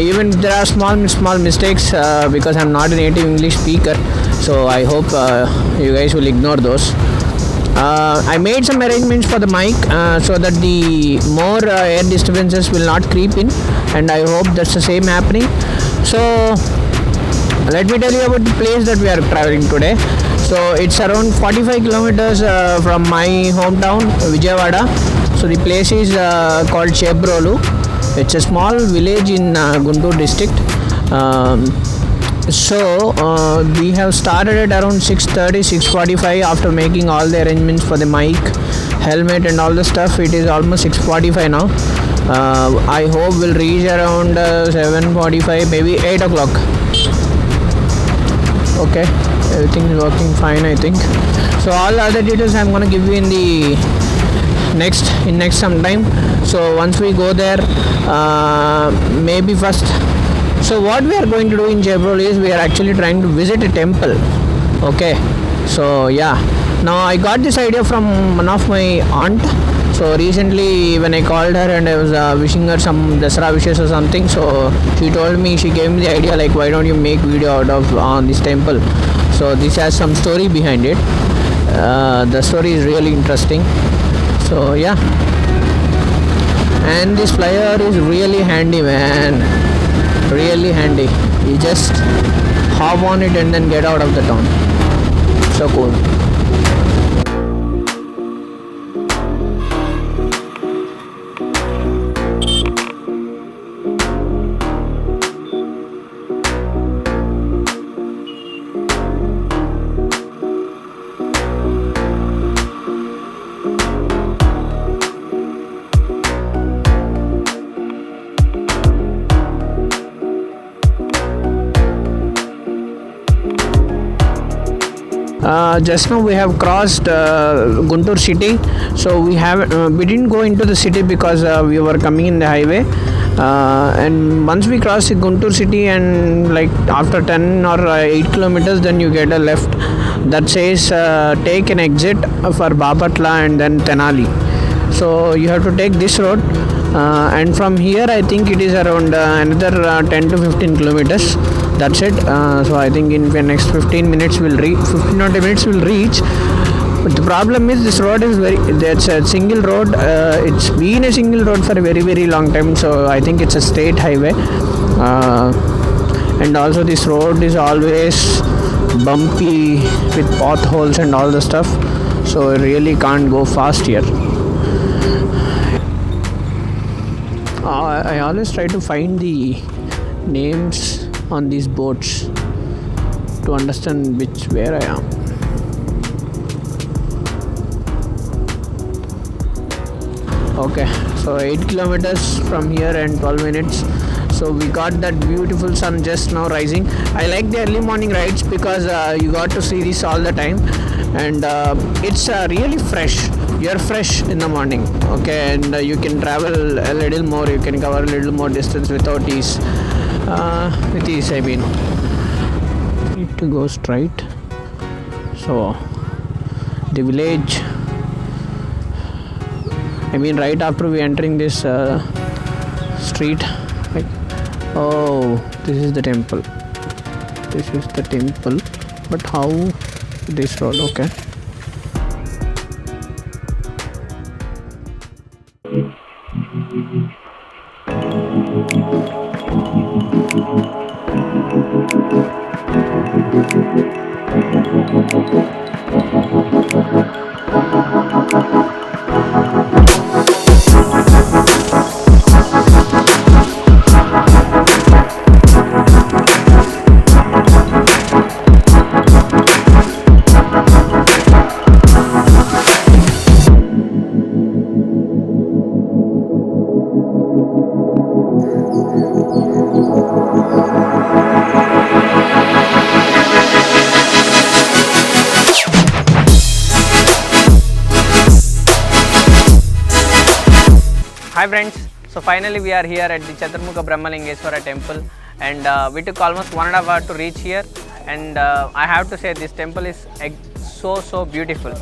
Even there are small mistakes because I'm not a native English speaker, so I hope you guys will ignore those. I made some arrangements for the mic so that the more air disturbances will not creep in, and I hope that's the same happening. So let me tell you about the place that we are traveling today. So it's around 45 kilometers from my hometown, Vijayawada. So the place is called Chebrolu. It's a small village in Guntur district. We have started at around 6:30, 6:45 after making all the arrangements for the mic, helmet and all the stuff. It is almost 6:45 now. I hope we'll reach around 7:45, maybe 8 o'clock. Okay, everything is working fine, I think. So all the other details I'm gonna give you in the next some time. So once we go there, maybe first. So what we are going to do in Jaipur is we are actually trying to visit a temple. Okay, so yeah. Now I got this idea from one of my aunt. So recently when I called her and I was wishing her some Dasara wishes or something, so she told me, she gave me the idea like, why don't you make video out of on this temple. So this has some story behind it. The story is really interesting. So yeah, and this flyer is really handy, man, really handy. You just hop on it and then get out of the town. So cool. Just now we have crossed Guntur city, so we didn't go into the city because we were coming in the highway, and once we cross the Guntur city and like after 10 or 8 kilometers, then you get a left that says take an exit for Bapatla and then Tenali. So you have to take this road, and from here I think it is around another 10 to 15 kilometers. That's it. So I think in the next 15 minutes we'll reach. 15 or 20 minutes we'll reach. But the problem is this road is that's a single road. It's been a single road for a very long time. So I think it's a state highway. And also this road is always bumpy with potholes and all the stuff. So I really can't go fast here. I always try to find the names on these boats to understand where I am. Okay, so 8 kilometers from here and 12 minutes. So we got that beautiful sun just now rising. I like the early morning rides because you got to see this all the time, and it's really fresh. You're fresh in the morning, okay, and you can travel a little more. You can cover a little more distance without ease. With ease, I mean. Need to go straight. So the village, I mean right after we entering this street, like, oh, this is the temple. This is the temple. But how this road? Okay. Hi friends, so finally we are here at the Chaturmukha Brahmalingeshwara temple, and we took almost 1.5 hours to reach here, and I have to say this temple is so beautiful.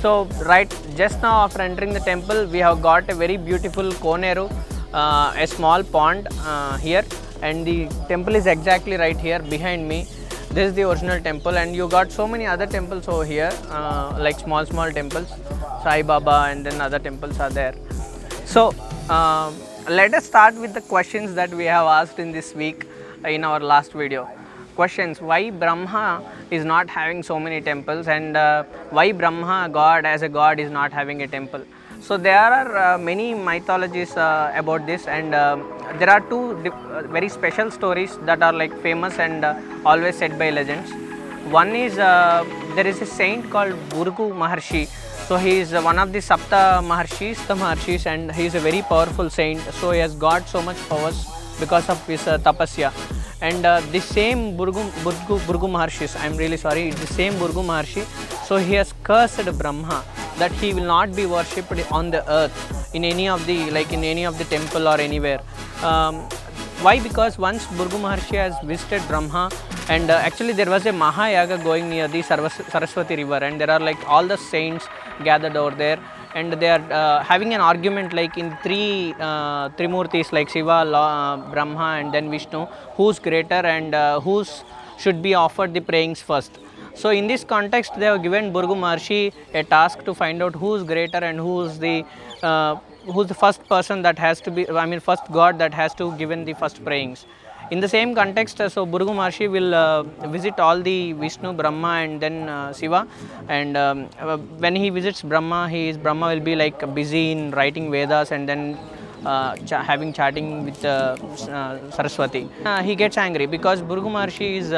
So right just now after entering the temple we have got a very beautiful Koneru a small pond here, and the temple is exactly right here behind me. This is the original temple, and you got so many other temples over here, like small temples, Sai Baba, and then other temples are there. So let us start with the questions that we have asked in this week in our last video. Questions: why Brahma is not having so many temples, and why Brahma God as a god is not having a temple. So there are many mythologies about this, and there are two very special stories that are like famous and always said by legends. One is there is a saint called Burgu Maharshi. So he is one of the Sapta Maharshis, and he is a very powerful saint. So he has got so much powers because of his tapasya. And the same Burgu Maharshi, I am really sorry, it's the same Burgu Maharshi. So he has cursed Brahma that he will not be worshipped on the earth in any of the temple or anywhere. Why? Because once Burgu Maharshi has visited Brahma, and actually there was a Mahayaga going near the Saraswati river, and there are like all the saints gathered over there, and they are having an argument like in three Trimurtis like Shiva, Brahma, and then Vishnu, who's greater and who's should be offered the prayings first. So in this context, they have given Burgu Maharshi a task to find out who's greater and who's the first person that has to be, first god that has to given the first prayings. In the same context, so Burgu Maharshi will visit all the Vishnu, Brahma, and then Shiva. And when he visits Brahma, Brahma will be like busy in writing Vedas and then having chatting with Saraswati. He gets angry because Burgu Maharshi is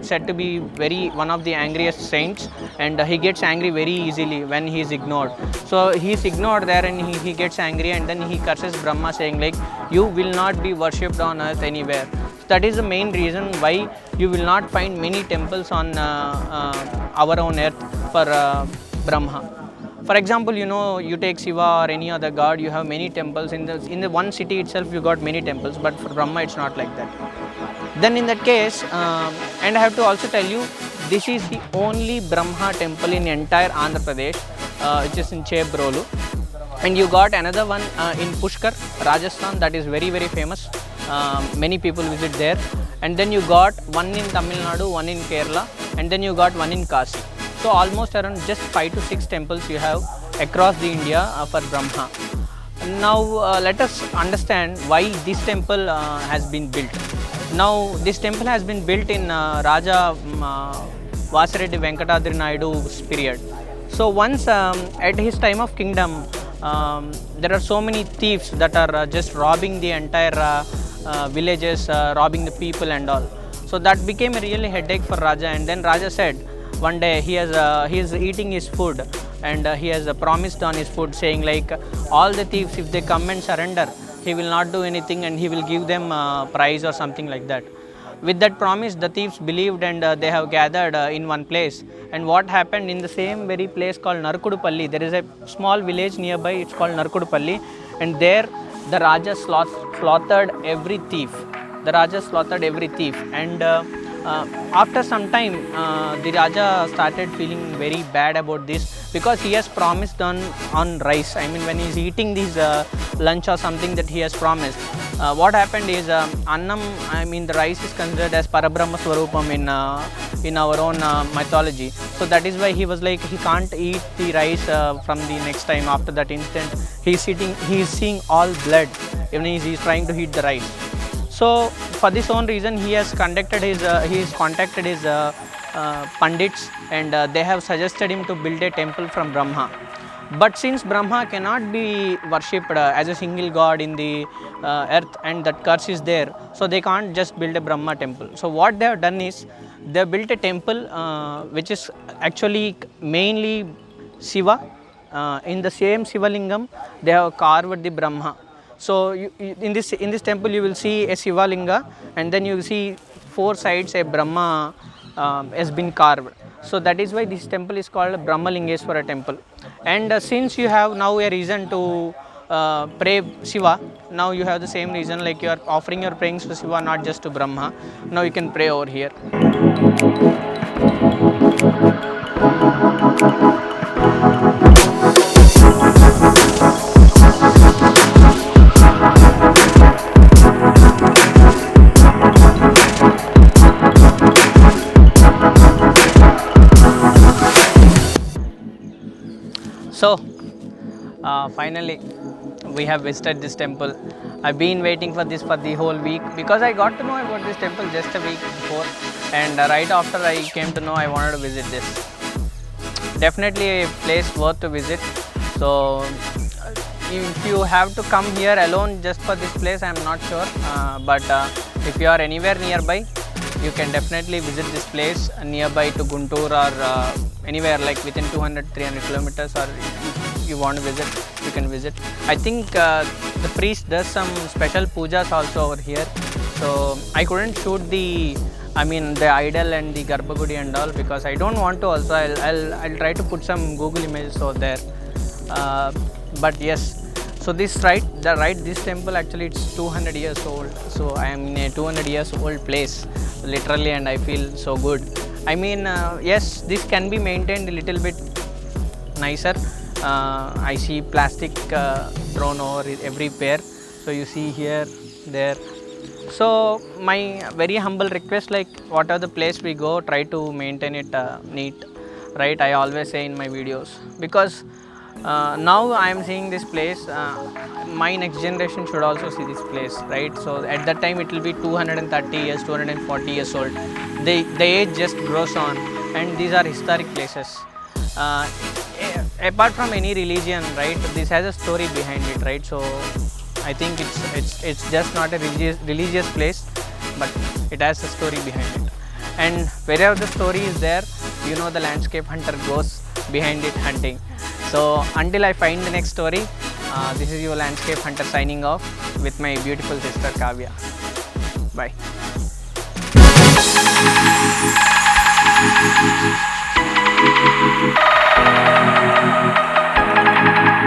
said to be one of the angriest saints, and he gets angry very easily when he is ignored. So he is ignored there, and he gets angry, and then he curses Brahma, saying like, you will not be worshipped on earth anywhere. That is the main reason why you will not find many temples on our own earth for Brahma. For example, you take Shiva or any other god, you have many temples. In the one city itself, you got many temples, but for Brahma, it's not like that. Then in that case, and I have to also tell you, this is the only Brahma temple in entire Andhra Pradesh, which is in Chebrolu. And you got another one in Pushkar, Rajasthan, that is very, very famous. Many people visit there. And then you got one in Tamil Nadu, one in Kerala, and then you got one in Kasi. So almost around just 5 to 6 temples you have across the India for Brahma. Now let us understand why this temple has been built. Now this temple has been built in Raja Vasireddy Venkatadri Naidu's period. So once at his time of kingdom, there are so many thieves that are just robbing the entire villages, robbing the people and all. So that became a really headache for Raja, and then Raja said, one day he is eating his food, and he has promised on his food, saying like, all the thieves, if they come and surrender, he will not do anything and he will give them prize or something like that. With that promise, the thieves believed, and they have gathered in one place. And what happened in the same very place called Narkudupalli, there is a small village nearby, it's called Narkudupalli, and there the Raja slaughtered every thief. And after some time, the Raja started feeling very bad about this, because he has promised on rice. When he is eating this lunch or something that he has promised, what happened is annam, the rice is considered as Parabrahma Swarupam in our own mythology. So that is why he was like, he can't eat the rice from the next time. After that instant, he is seeing all blood even he is trying to eat the rice. So for this own reason, he has contacted his Pandits, and they have suggested him to build a temple from Brahma. But since Brahma cannot be worshipped as a single god in the earth, and that curse is there, so they can't just build a Brahma temple. So what they have done is, they have built a temple which is actually mainly Shiva. In the same Shiva Lingam, they have carved the Brahma. So in this temple you will see a Shiva Linga, and then you will see 4 sides a Brahma has been carved. So that is why this temple is called Brahma Lingeshwara temple. And since you have now a reason to pray Shiva, now you have the same reason, like you are offering your prayings to Shiva, not just to Brahma. Now you can pray over here. So finally we have visited this temple. I've been waiting for this for the whole week because I got to know about this temple just a week before, and right after I came to know I wanted to visit this. Definitely a place worth to visit. So if you have to come here alone just for this place, I'm not sure, but if you are anywhere nearby, you can definitely visit this place nearby to Guntur, or anywhere like within 200-300 kilometers, or if you want to visit, you can visit. I think the priest does some special pujas also over here, so I couldn't shoot the idol and the Garbhagudi and all because I don't want to. Also, I'll try to put some Google images over there. But yes, so this this temple actually it's 200 years old. So I am in a 200 years old place, literally, and I feel so good. I mean, yes, this can be maintained a little bit nicer. I see plastic thrown over every pair. So you see here, there. So my very humble request, like whatever the place we go, try to maintain it neat, right? I always say in my videos, because now I am seeing this place, my next generation should also see this place, right? So at that time it will be 230 years, 240 years old. The age just grows on, and these are historic places. Apart from any religion, right, this has a story behind it, right? So I think it's just not a religious place, but it has a story behind it. And wherever the story is there, you know, the landscape hunter goes behind it hunting. So until I find the next story, this is your landscape hunter signing off with my beautiful sister Kavya. Bye.